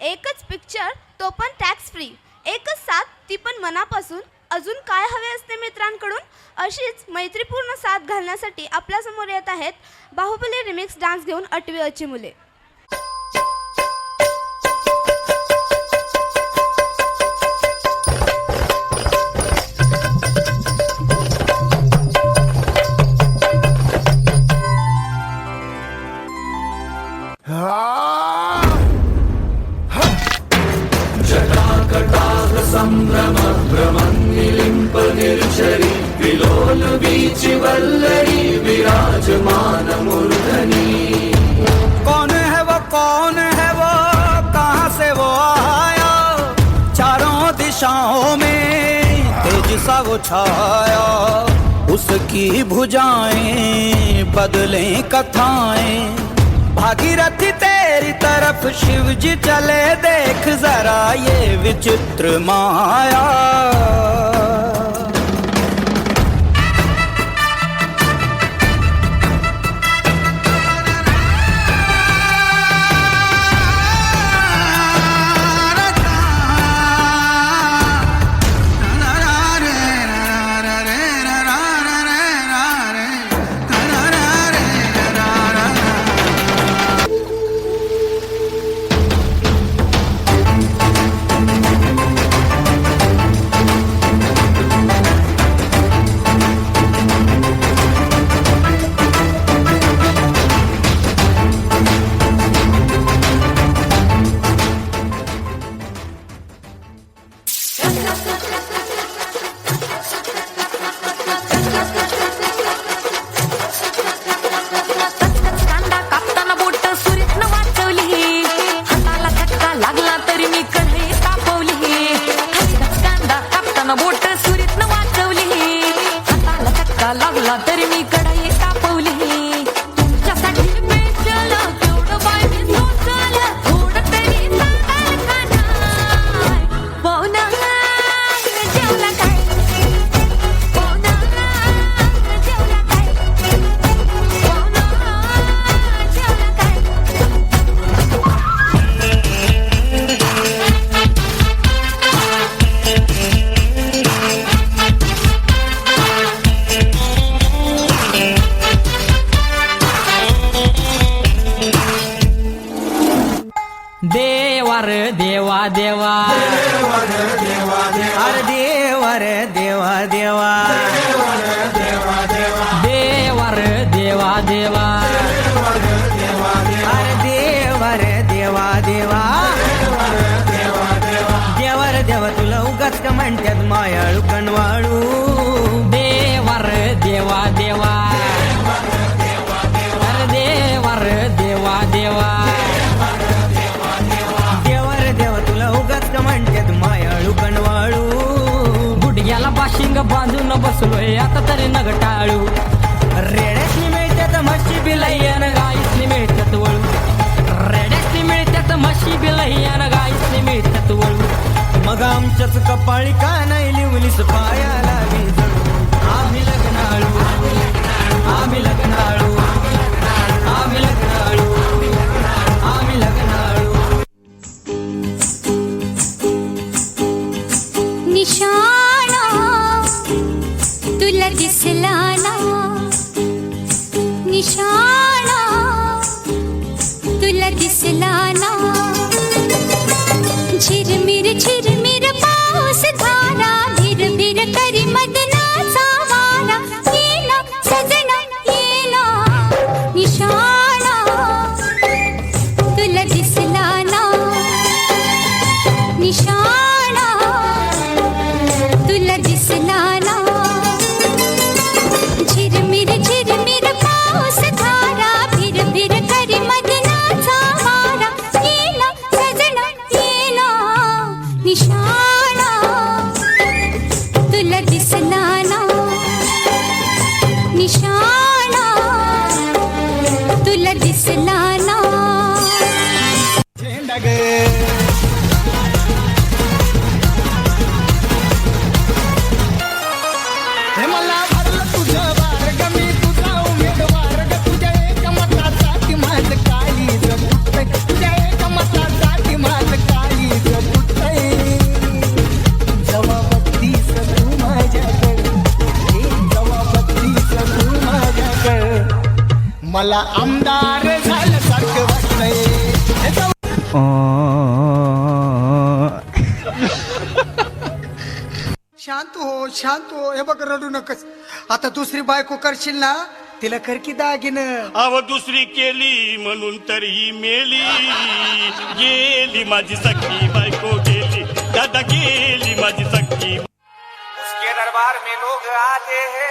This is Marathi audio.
एकच पिक्चर, तो पण टॅक्स फ्री. एकच साथ, ती पण मनापासून. अजून काय हवे असते मित्रांकडून? अशीच मैत्रीपूर्ण साथ घालण्यासाठी आपल्यासमोर येत आहेत बाहुबली रिमिक्स डान्स घेऊन 8वी अची मुले. संभ्रम भ्रमन्निलिम्प निर्झरी विलोल बीचि वल्लरी विराजमान मूर्धनी. कौन है वो कहाँ से वो आया, चारों दिशाओं में तेज सा वो छाया. उसकी भुजाएं बदलें कथाएं, भागीरथी तेरी तरफ शिव जी चले, देख जरा ये विचित्र माया. लागला तरी मी कढई तापवली. तुमच्यासाठी पेशल केवढं बाय मी सोशल, थोडं तरी सांगाल का नाय? पाहुणा जेवला काय? पाहुणा जेवला काय? पाहुणा जेवला काय? देवा रे देवा देवा, अरे देवा रे देवा देवा, देवा रे देवा देवा, अरे देवा रे देवा देवा. देवा रे देवा तुला उगाच का म्हणतात मायाळू कणवाळू. देवा रे देवा देवा, अरे देवा रे देवा देवा, म्हणतात मायाळू कणवाळू. गुडघ्याला बाशिंग बांधून बसलोय आता तरी नगटाळू. रेड्यासनी मिळतात म्हशी बिलय्यान गाईसनी मिळतात वळू, रेड्यासनी मिळतात म्हशी बिलय्यान गाईसनी मिळतात वळू. मग आमच्याच कपाळी का नाही लिवलीस पायाला विजळू. आम्ही लग्नाळू, आम्ही लग्नाळू, आम्ही लग्नाळू, आम्ही लग्नाळू. निशाणा तुला दिसला ना, निशाणा तुला दिसला ना. झिरमिर पाऊस धारा, भिरभिर करी मदनाचा वारा. येना सजना येना, निशाणा तुला दिसला ना, निशाणा तुला दिसला ना. मला आमदार झाल्यासारखं वाटतंय. शांत हो हे बघ रडू नकस. आता दुसरी बायको करशील ना तिला कर की दागिनं. अव दुसरी केली म्हणून तर ही मेली. गेली माझी सखी बायको गेली दादा गेली माझी सखी. उसके दरबार में लोग आते हैं